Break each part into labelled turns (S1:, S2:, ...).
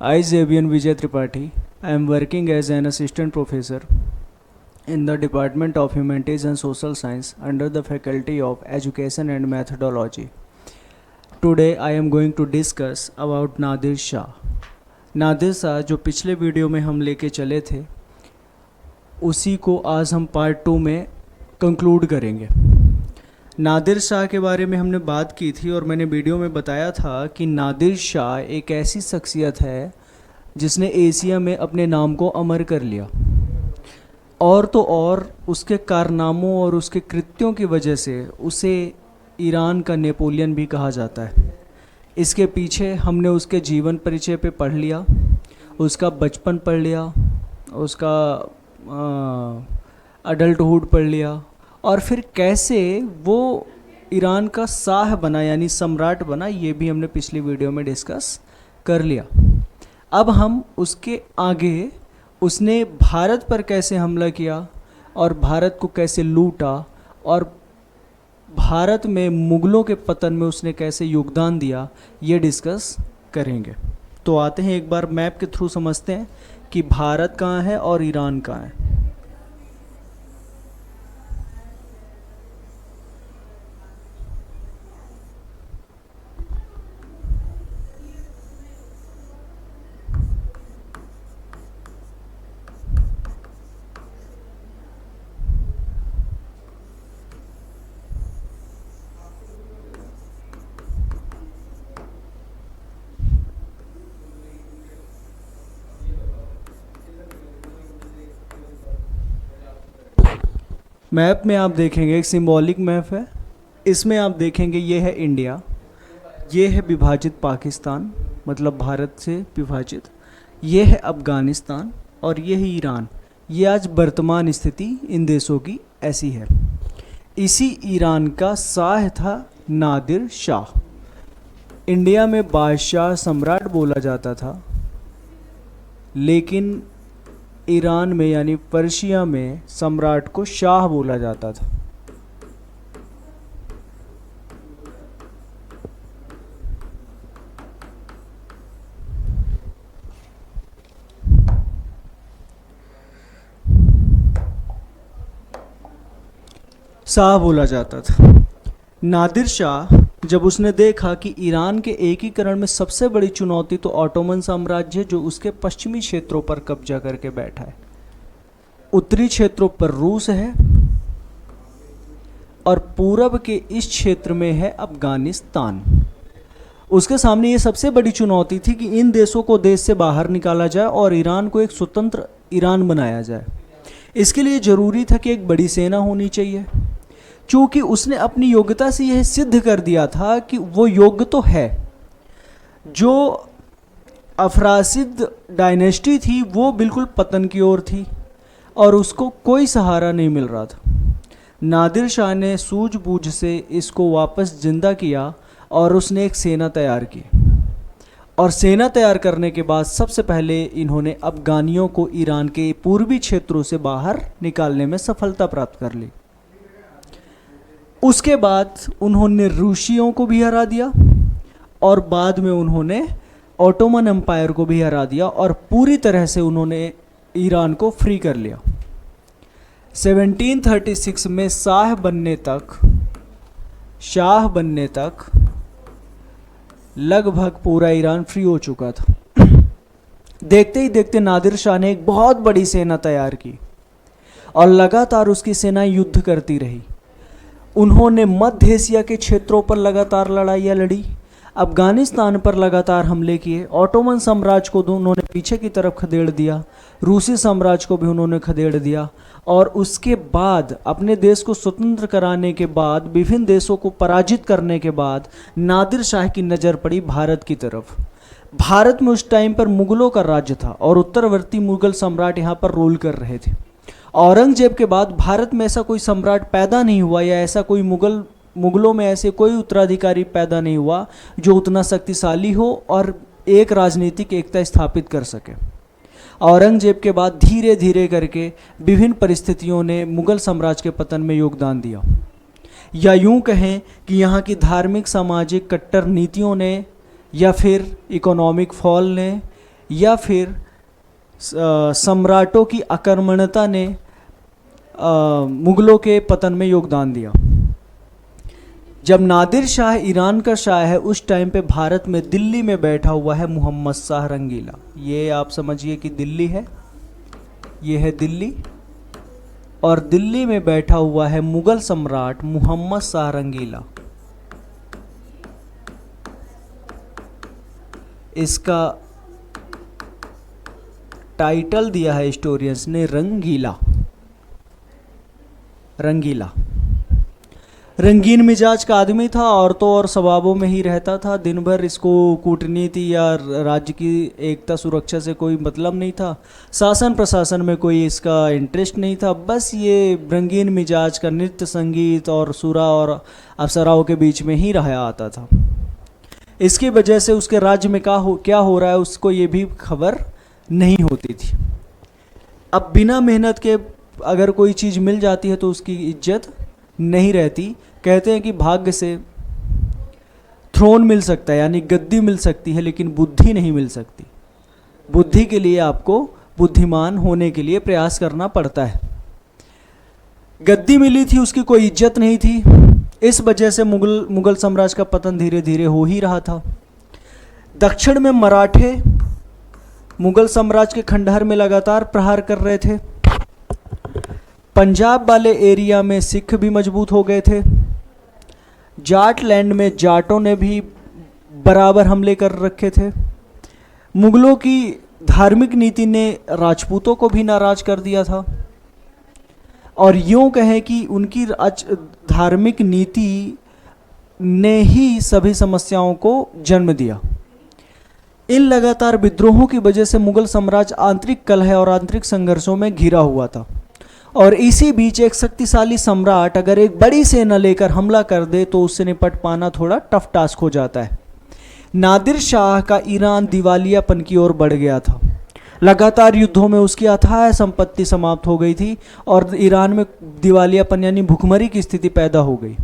S1: I, Xavier Vijay Tripathi, I am working as an assistant professor in the Department of Humanities and Social Science under the Faculty of Education and Methodology. Today I am going to discuss about Nadir Shah. Nadir Shah जो पिछले video में हम लेके चले थे उसी को आज हम पार्ट 2 में कंक्लूड करेंगे. नादिर शाह के बारे में हमने बात की थी और मैंने वीडियो में बताया था कि नादिर शाह एक ऐसी शख्सियत है जिसने एशिया में अपने नाम को अमर कर लिया. और तो और उसके कारनामों और उसके कृत्यों की वजह से उसे ईरान का नेपोलियन भी कहा जाता है. इसके पीछे हमने उसके जीवन परिचय पे पढ़ लिया, उसका बचपन पढ़ लिया, उसका अडल्टहुड पढ़ लिया और फिर कैसे वो ईरान का शाह बना यानी सम्राट बना, ये भी हमने पिछली वीडियो में डिस्कस कर लिया. अब हम उसके आगे उसने भारत पर कैसे हमला किया और भारत को कैसे लूटा और भारत में मुग़लों के पतन में उसने कैसे योगदान दिया, ये डिस्कस करेंगे. तो आते हैं एक बार मैप के थ्रू समझते हैं कि भारत कहाँ है और ईरान कहाँ है. मैप में आप देखेंगे एक सिंबॉलिक मैप है. इसमें आप देखेंगे ये है इंडिया, ये है विभाजित पाकिस्तान मतलब भारत से विभाजित, ये है अफ़गानिस्तान और ये है ईरान. ये आज वर्तमान स्थिति इन देशों की ऐसी है. इसी ईरान का शाह था नादिर शाह. इंडिया में बादशाह सम्राट बोला जाता था, लेकिन ईरान में यानी पर्शिया में सम्राट को शाह बोला जाता था. शाह बोला जाता था. नादिर शाह जब उसने देखा कि ईरान के एकीकरण में सबसे बड़ी चुनौती तो ऑटोमन साम्राज्य जो उसके पश्चिमी क्षेत्रों पर कब्जा करके बैठा है, उत्तरी क्षेत्रों पर रूस है और पूरब के इस क्षेत्र में है अफ़गानिस्तान. उसके सामने ये सबसे बड़ी चुनौती थी कि इन देशों को देश से बाहर निकाला जाए और ईरान को एक स्वतंत्र ईरान बनाया जाए. इसके लिए ज़रूरी था कि एक बड़ी सेना होनी चाहिए, क्योंकि उसने अपनी योग्यता से यह सिद्ध कर दिया था कि वो योग्य तो है. जो अफरासिद डायनेस्टी थी वो बिल्कुल पतन की ओर थी और उसको कोई सहारा नहीं मिल रहा था. नादिर शाह ने सूझबूझ से इसको वापस जिंदा किया और उसने एक सेना तैयार की. और सेना तैयार करने के बाद सबसे पहले इन्होंने अफ़गानियों को ईरान के पूर्वी क्षेत्रों से बाहर निकालने में सफलता प्राप्त कर ली. उसके बाद उन्होंने रूसियों को भी हरा दिया और बाद में उन्होंने ऑटोमन एम्पायर को भी हरा दिया और पूरी तरह से उन्होंने ईरान को फ्री कर लिया. 1736 में शाह बनने तक लगभग पूरा ईरान फ्री हो चुका था. देखते ही देखते नादिर शाह ने एक बहुत बड़ी सेना तैयार की और लगातार उसकी सेना युद्ध करती रही. उन्होंने मध्य एशिया के क्षेत्रों पर लगातार लड़ाइयाँ लड़ी, अफ़गानिस्तान पर लगातार हमले किए, ऑटोमन साम्राज्य को उन्होंने पीछे की तरफ खदेड़ दिया, रूसी साम्राज्य को भी उन्होंने खदेड़ दिया. और उसके बाद अपने देश को स्वतंत्र कराने के बाद, विभिन्न देशों को पराजित करने के बाद नादिर शाह की नज़र पड़ी भारत की तरफ. भारत में उस टाइम पर मुग़लों का राज्य था और उत्तरवर्ती मुग़ल सम्राट यहाँ पर रूल कर रहे थे. औरंगजेब के बाद भारत में ऐसा कोई सम्राट पैदा नहीं हुआ या ऐसा कोई मुग़लों में ऐसे कोई उत्तराधिकारी पैदा नहीं हुआ जो उतना शक्तिशाली हो और एक राजनीतिक एकता स्थापित कर सके. औरंगजेब के बाद धीरे धीरे करके विभिन्न परिस्थितियों ने मुग़ल साम्राज्य के पतन में योगदान दिया. या यूं कहें कि यहाँ की धार्मिक सामाजिक कट्टर नीतियों ने या फिर इकोनॉमिक फॉल ने या फिर सम्राटों की आक्रमणता ने मुगलों के पतन में योगदान दिया। जब नादिर शाह ईरान का शाह है, उस टाइम पे भारत में दिल्ली में बैठा हुआ है मोहम्मद शाह रंगीला। ये आप समझिए कि दिल्ली है, ये है दिल्ली, और दिल्ली में बैठा हुआ है मुगल सम्राट मोहम्मद शाह रंगीला। इसका टाइटल दिया है हिस्टोरियंस ने रंगीला। रंगीला रंगीन मिजाज का आदमी था, औरतों और सवाबों में ही रहता था। दिन भर इसको कूटनीति या राज्य की एकता सुरक्षा से कोई मतलब नहीं था, शासन प्रशासन में कोई इसका इंटरेस्ट नहीं था। बस ये रंगीन मिजाज का नृत्य संगीत और सुरा और अप्सराओं के बीच में ही रहा आता था। इसकी वजह से उसके राज्य में क्या हो रहा है उसको ये भी खबर नहीं होती थी। अब बिना मेहनत के अगर कोई चीज़ मिल जाती है तो उसकी इज्जत नहीं रहती। कहते हैं कि भाग्य से थ्रोन मिल सकता है, यानी गद्दी मिल सकती है, लेकिन बुद्धि नहीं मिल सकती। बुद्धि के लिए आपको बुद्धिमान होने के लिए प्रयास करना पड़ता है। गद्दी मिली थी, उसकी कोई इज्जत नहीं थी। इस वजह से मुगल साम्राज्य का पतन धीरे धीरे हो ही रहा था। दक्षिण में मराठे मुगल साम्राज्य के खंडहर में लगातार प्रहार कर रहे थे। पंजाब वाले एरिया में सिख भी मजबूत हो गए थे। जाट लैंड में जाटों ने भी बराबर हमले कर रखे थे। मुगलों की धार्मिक नीति ने राजपूतों को भी नाराज कर दिया था, और यूँ कहें कि उनकी धार्मिक नीति ने ही सभी समस्याओं को जन्म दिया। इन लगातार विद्रोहों की वजह से मुगल साम्राज्य आंतरिक कलह और आंतरिक संघर्षों में घिरा हुआ था। और इसी बीच एक शक्तिशाली सम्राट अगर एक बड़ी सेना लेकर हमला कर दे तो उससे निपट पाना थोड़ा टफ टास्क हो जाता है। नादिर शाह का ईरान दिवालियापन की ओर बढ़ गया था। लगातार युद्धों में उसकी अथाह संपत्ति समाप्त हो गई थी और ईरान में दिवालियापन यानी भुखमरी की स्थिति पैदा हो गई।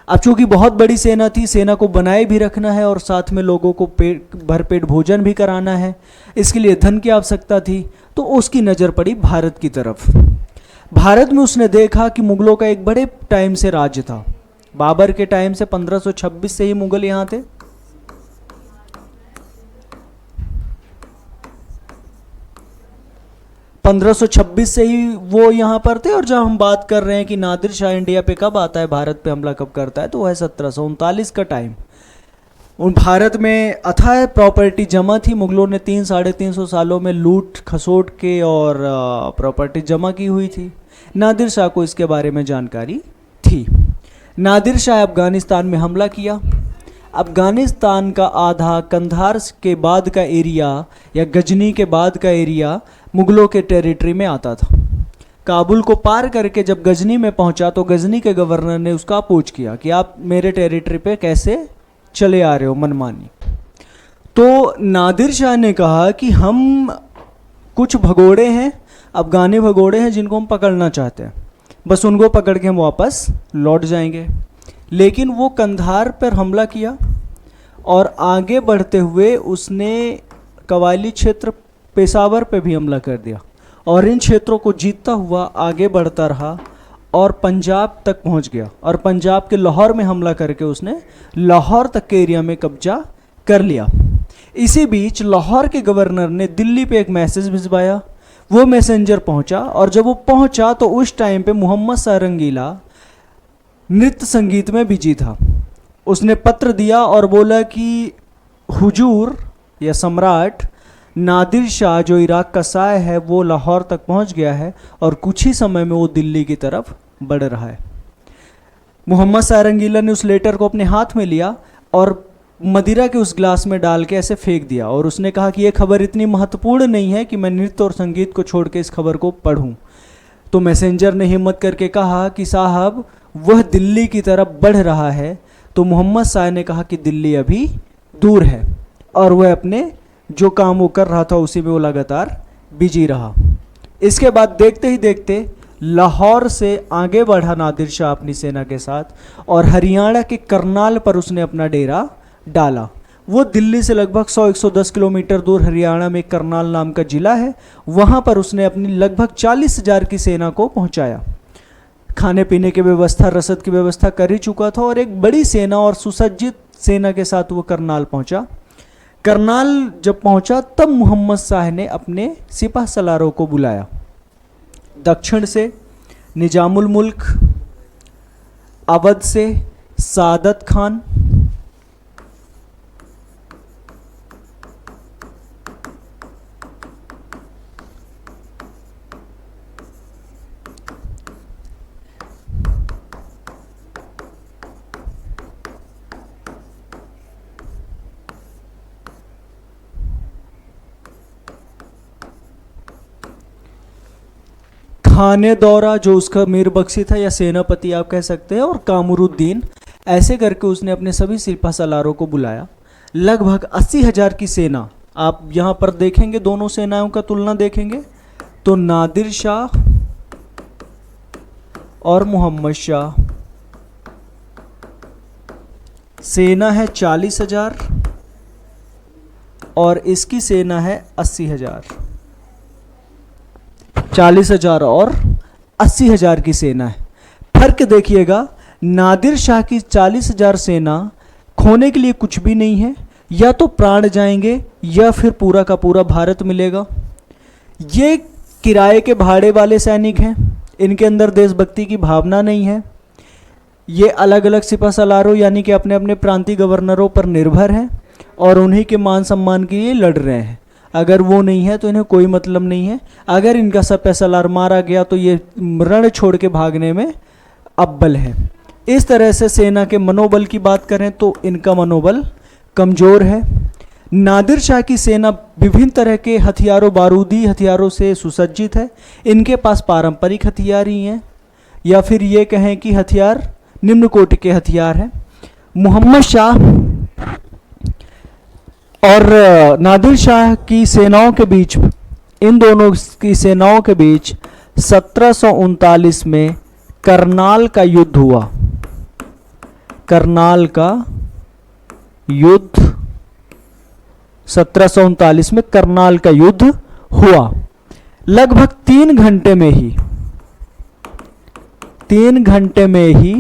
S1: अब चूंकि बहुत बड़ी सेना थी, सेना को बनाए भी रखना है और साथ में लोगों को भरपेट भोजन भी कराना है, इसके लिए धन की आवश्यकता थी। तो उसकी नज़र पड़ी भारत की तरफ। भारत में उसने देखा कि मुगलों का एक बड़े टाइम से राज्य था। बाबर के टाइम से 1526 से ही मुगल यहाँ थे। से ही वो यहाँ पर थे। और जब हम बात कर रहे हैं कि नादिर शाह इंडिया पे कब आता है, भारत पे हमला कब करता है, तो वह है 1739 का टाइम। उन भारत में अथाह प्रॉपर्टी जमा थी। मुगलों ने 300-350 सालों में लूट खसोट के और प्रॉपर्टी जमा की हुई थी। नादिर शाह को इसके बारे में जानकारी थी। नादिर शाह अफ़गानिस्तान में हमला किया। अफ़गानिस्तान का आधा कंधार के बाद का एरिया या गजनी के बाद का एरिया मुगलों के टेरिटरी में आता था। काबुल को पार करके जब गजनी में पहुंचा तो गजनी के गवर्नर ने उसका अपोज किया कि आप मेरे टेरिटरी पे कैसे चले आ रहे हो मनमानी। तो नादिर शाह ने कहा कि हम कुछ भगोड़े हैं, अफ़गानी भगोड़े हैं जिनको हम पकड़ना चाहते हैं, बस उनको पकड़ के हम वापस लौट जाएंगे। लेकिन वो कंधार पर हमला किया और आगे बढ़ते हुए उसने कवाली क्षेत्र पेशावर पे भी हमला कर दिया और इन क्षेत्रों को जीतता हुआ आगे बढ़ता रहा और पंजाब तक पहुंच गया। और पंजाब के लाहौर में हमला करके उसने लाहौर तक के एरिया में कब्जा कर लिया। इसी बीच लाहौर के गवर्नर ने दिल्ली पे एक मैसेज भिजवाया। वो मैसेंजर पहुंचा और जब वो पहुंचा तो उस टाइम पे मोहम्मद शाह रंगीला नृत्य संगीत में बिजी था। उसने पत्र दिया और बोला कि हुजूर या सम्राट नादिर शाह जो इराक का शाह है वो लाहौर तक पहुंच गया है और कुछ ही समय में वो दिल्ली की तरफ बढ़ रहा है। मोहम्मद शाह रंगीला ने उस लेटर को अपने हाथ में लिया और मदिरा के उस ग्लास में डाल के ऐसे फेंक दिया और उसने कहा कि ये खबर इतनी महत्वपूर्ण नहीं है कि मैं नृत्य और संगीत को छोड़ के इस खबर को पढूं। तो मैसेंजर ने हिम्मत करके कहा कि साहब वह दिल्ली की तरफ बढ़ रहा है। तो मोहम्मद शाह ने कहा कि दिल्ली अभी दूर है और वह अपने जो काम वो कर रहा था उसी में वो लगातार बिजी रहा। इसके बाद देखते ही देखते लाहौर से आगे बढ़ा नादिर शाह अपनी सेना के साथ और हरियाणा के करनाल पर उसने अपना डेरा डाला। वो दिल्ली से लगभग 100-110 किलोमीटर दूर हरियाणा में करनाल नाम का जिला है, वहाँ पर उसने अपनी लगभग 40,000 की सेना को पहुँचाया। खाने पीने की व्यवस्था, रसद की व्यवस्था कर ही चुका था और एक बड़ी सेना और सुसज्जित सेना के साथ वो करनाल पहुँचा। करनाल जब पहुँचा तब मोहम्मद शाह ने अपने सिपह सलारों को बुलाया। दक्षिण से निजामुल मुल्क, अवध से सादत खान, खाने दौरा जो उसका मीर बख्शी था या सेनापति आप कह सकते हैं, और कामरुद्दीन, ऐसे करके उसने अपने सभी सिपह सलारों को बुलाया। लगभग 80,000 की सेना, आप यहाँ पर देखेंगे दोनों सेनाओं का तुलना देखेंगे तो नादिर शाह और मोहम्मद शाह, सेना है 40,000 और इसकी सेना है 80,000। 40,000 और 80,000 की सेना है। फर्क देखिएगा, नादिर शाह की 40,000 सेना खोने के लिए कुछ भी नहीं है, या तो प्राण जाएंगे या फिर पूरा का पूरा भारत मिलेगा। ये किराए के भाड़े वाले सैनिक हैं, इनके अंदर देशभक्ति की भावना नहीं है। ये अलग अलग सिपह सलारों यानी कि अपने अपने प्रांतीय गवर्नरों पर निर्भर हैं और उन्हीं के मान सम्मान के लिए लड़ रहे हैं। अगर वो नहीं है तो इन्हें कोई मतलब नहीं है। अगर इनका सिपह सलार मारा गया तो ये रण छोड़ के भागने में अव्वल है। इस तरह से सेना के मनोबल की बात करें तो इनका मनोबल कमज़ोर है। नादिर शाह की सेना विभिन्न तरह के हथियारों, बारूदी हथियारों से सुसज्जित है। इनके पास पारंपरिक हथियार ही हैं, या फिर ये कहें कि हथियार निम्न कोटि के हथियार हैं। मोहम्मद शाह और नादिर शाह की सेनाओं के बीच, इन दोनों की सेनाओं के बीच 1739 में करनाल का युद्ध हुआ। करनाल का युद्ध 1739 में करनाल का युद्ध हुआ। लगभग 3 घंटे में ही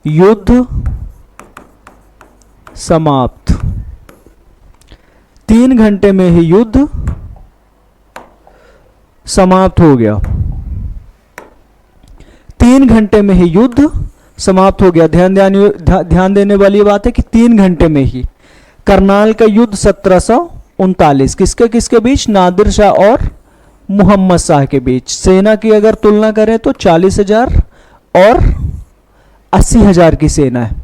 S1: युद्ध समाप्त। 3 घंटे में ही युद्ध समाप्त हो गया। 3 घंटे में ही युद्ध समाप्त हो गया। ध्यान देने वाली बात है कि 3 घंटे में ही। करनाल का युद्ध 1739 किसके किसके बीच? नादिर शाह और मोहम्मद शाह के बीच। सेना की अगर तुलना करें तो 40,000 और 80,000 की सेना है।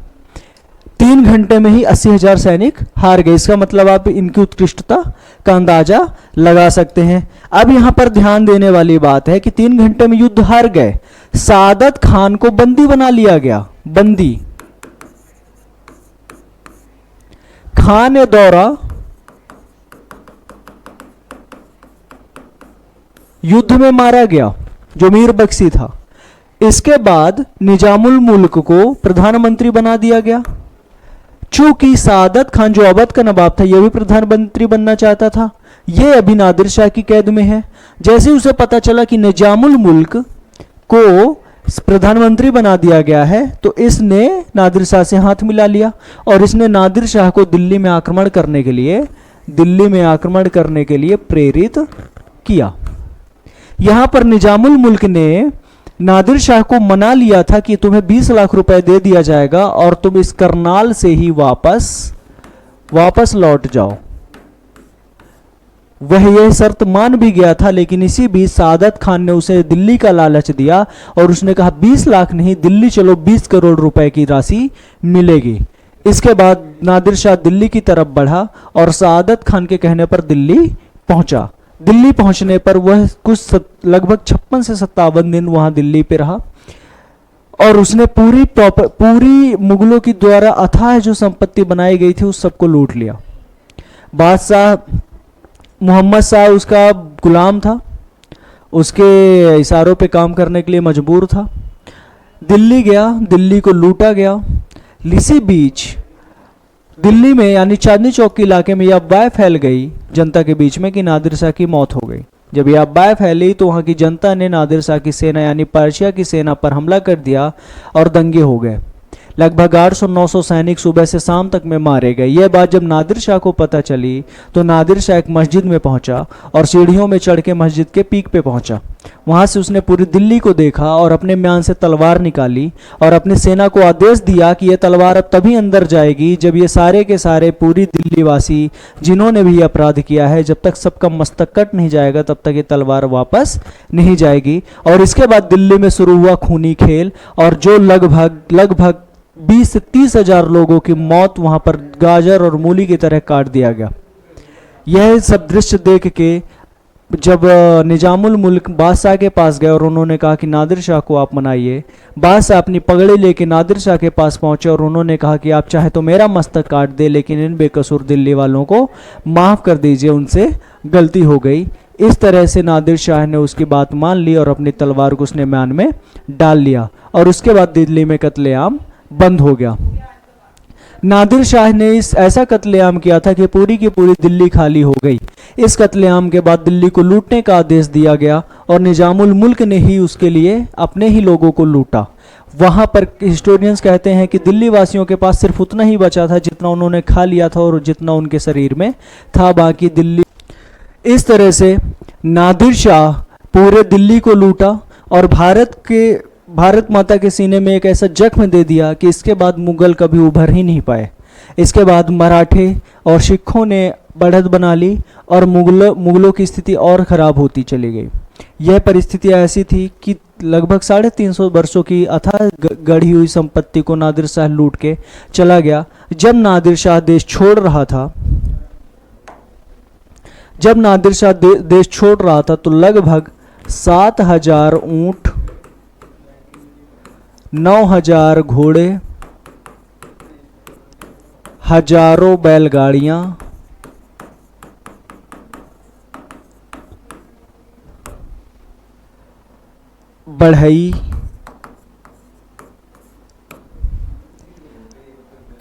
S1: 3 घंटे में ही 80,000 सैनिक हार गए। इसका मतलब आप इनकी उत्कृष्टता का अंदाजा लगा सकते हैं। अब यहां पर ध्यान देने वाली बात है कि 3 घंटे में युद्ध हार गए। सादत खान को बंदी बना लिया गया। बंदी खान ए दौरा युद्ध में मारा गया, जो मीर बख्शी था। इसके बाद निजामुल मुल्क को प्रधानमंत्री बना दिया गया। चूंकि सादत खान जो अवध का नवाब था, यह भी प्रधानमंत्री बनना चाहता था। यह अभी नादिर शाह की कैद में है। जैसे उसे पता चला कि निजामुल मुल्क को प्रधानमंत्री बना दिया गया है, तो इसने नादिर शाह से हाथ मिला लिया और इसने नादिर शाह को दिल्ली में आक्रमण करने के लिए प्रेरित किया। यहां पर निजामुल मुल्क ने नादिर शाह को मना लिया था कि तुम्हें 20 लाख रुपए दे दिया जाएगा और तुम इस करनाल से ही वापस लौट जाओ। वह यह शर्त मान भी गया था, लेकिन इसी बीच सादत खान ने उसे दिल्ली का लालच दिया और उसने कहा 20 लाख नहीं, दिल्ली चलो, 20 करोड़ रुपए की राशि मिलेगी। इसके बाद नादिर शाह दिल्ली की तरफ बढ़ा और सादत खान के कहने पर दिल्ली पहुंचा। दिल्ली पहुंचने पर वह लगभग 56 से 57 दिन वहां दिल्ली पे रहा और उसने पूरी मुगलों की द्वारा अथाह जो संपत्ति बनाई गई थी उस सबको लूट लिया। बादशाह मोहम्मद शाह उसका गुलाम था, उसके इशारों पे काम करने के लिए मजबूर था। दिल्ली गया, दिल्ली को लूटा गया। इसी बीच दिल्ली में यानी चांदनी चौक के इलाके में यह अफवाह फैल गई जनता के बीच में कि नादिर शाह की मौत हो गई। जब यह अफवाह फैली तो वहाँ की जनता ने नादिर शाह की सेना यानी पर्शिया की सेना पर हमला कर दिया और दंगे हो गए। लगभग 800-900 सैनिक सुबह से शाम तक में मारे गए। यह बात जब नादिर शाह को पता चली तो नादिर शाह एक मस्जिद में पहुंचा और सीढ़ियों में चढ़ के मस्जिद के पीक पे पहुंचा। वहां से उसने पूरी दिल्ली को देखा और अपने म्यान से तलवार निकाली और अपनी सेना को आदेश दिया कि यह तलवार अब तभी अंदर जाएगी जब ये सारे के सारे पूरी दिल्ली वासी जिन्होंने भी अपराध किया है, जब तक सबका मस्तक कट नहीं जाएगा तब तक ये तलवार वापस नहीं जाएगी। और इसके बाद दिल्ली में शुरू हुआ खूनी खेल और जो लगभग 20 से 30 हजार लोगों की मौत वहां पर गाजर और मूली की तरह काट दिया गया। यह सब दृश्य देख के जब निजामुल मुल्क बादशाह के पास गए और उन्होंने कहा कि नादिर शाह को आप मनाइए, बादशाह अपनी पगड़ी लेके नादिर शाह के पास पहुंचे और उन्होंने कहा कि आप चाहे तो मेरा मस्तक काट दे लेकिन इन बेकसूर दिल्ली वालों को माफ़ कर दीजिए, उनसे गलती हो गई। इस तरह से नादिर शाह ने उसकी बात मान ली और अपनी तलवार को उसने म्यान में डाल लिया और उसके बाद दिल्ली में कत्लेआम बंद हो गया। नादिर शाह ने ऐसा कत्लेआम किया था कि पूरी की पूरी दिल्ली खाली हो गई। इस कत्लेआम के बाद दिल्ली को लूटने का आदेश दिया गया और निजामुल मुल्क ने ही उसके लिए अपने ही लोगों को लूटा। वहाँ पर हिस्टोरियंस कहते हैं कि दिल्ली वासियों के पास सिर्फ उतना ही बचा था जितना उन्होंने खा लिया था और जितना उनके शरीर में था, बाकी दिल्ली। इस तरह से नादिर शाह पूरे दिल्ली को लूटा और भारत माता के सीने में एक ऐसा जख्म दे दिया कि इसके बाद मुगल कभी उभर ही नहीं पाए। इसके बाद मराठे और सिखों ने बढ़त बना ली और मुगलों की स्थिति और ख़राब होती चली गई। यह परिस्थिति ऐसी थी कि लगभग 350 वर्षों की अथाह गढ़ी हुई संपत्ति को नादिर शाह लूट के चला गया। जब नादिर शाह देश छोड़ रहा था तो लगभग 7000 ऊंट, 9000 घोड़े, हजारों बैलगाड़ियां, बढ़ई,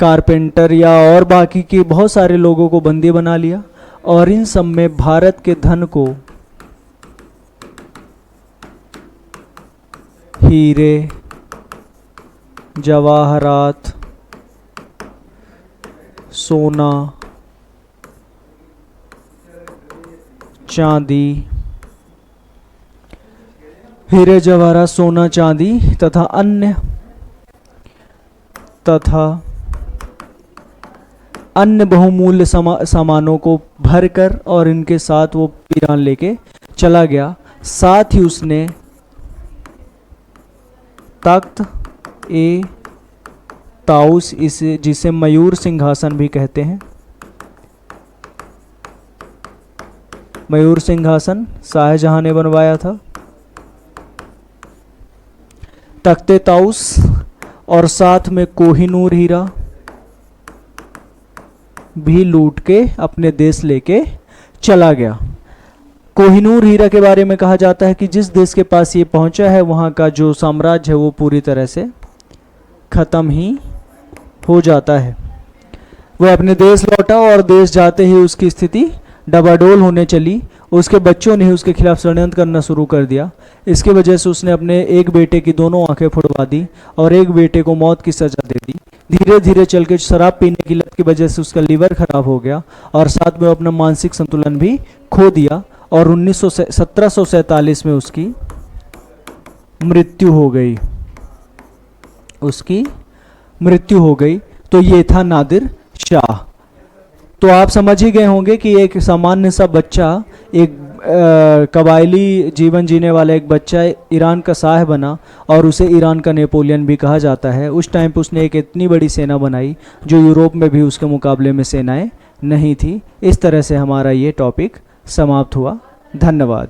S1: कारपेंटर या और बाकी के बहुत सारे लोगों को बंदी बना लिया और इन सब में भारत के धन को, हीरे, जवाहरात, सोना, चांदी, हीरे जवाहरात, सोना, चांदी तथा अन्य बहुमूल्य सामानों को भरकर और इनके साथ वो ईरान लेके चला गया। साथ ही उसने तख्त ए ताउस, इसे जिसे मयूर सिंहासन भी कहते हैं, मयूर सिंहासन शाहजहां ने बनवाया था। तख्ते ताउस और साथ में कोहिनूर हीरा भी लूट के अपने देश लेके चला गया। कोहिनूर हीरा के बारे में कहा जाता है कि जिस देश के पास ये पहुंचा है वहाँ का जो साम्राज्य है वो पूरी तरह से ख़त्म ही हो जाता है। वह अपने देश लौटा और देश जाते ही उसकी स्थिति डबाडोल होने चली। उसके बच्चों ने ही उसके खिलाफ षड्यंत्र करना शुरू कर दिया। इसकी वजह से उसने अपने एक बेटे की दोनों आंखें फुड़वा दी और एक बेटे को मौत की सज़ा दे दी। धीरे धीरे चल के शराब पीने की लत की वजह से उसका लीवर खराब हो गया और साथ में अपना मानसिक संतुलन भी खो दिया और 1747 में उसकी मृत्यु हो गई। तो ये था नादिर शाह। तो आप समझ ही गए होंगे कि एक सामान्य सा बच्चा, एक कबायली जीवन जीने वाला एक बच्चा ईरान का शाह बना और उसे ईरान का नेपोलियन भी कहा जाता है। उस टाइम पे उसने एक इतनी बड़ी सेना बनाई जो यूरोप में भी उसके मुकाबले में सेनाएं नहीं थी। इस तरह से हमारा ये टॉपिक समाप्त हुआ। धन्यवाद।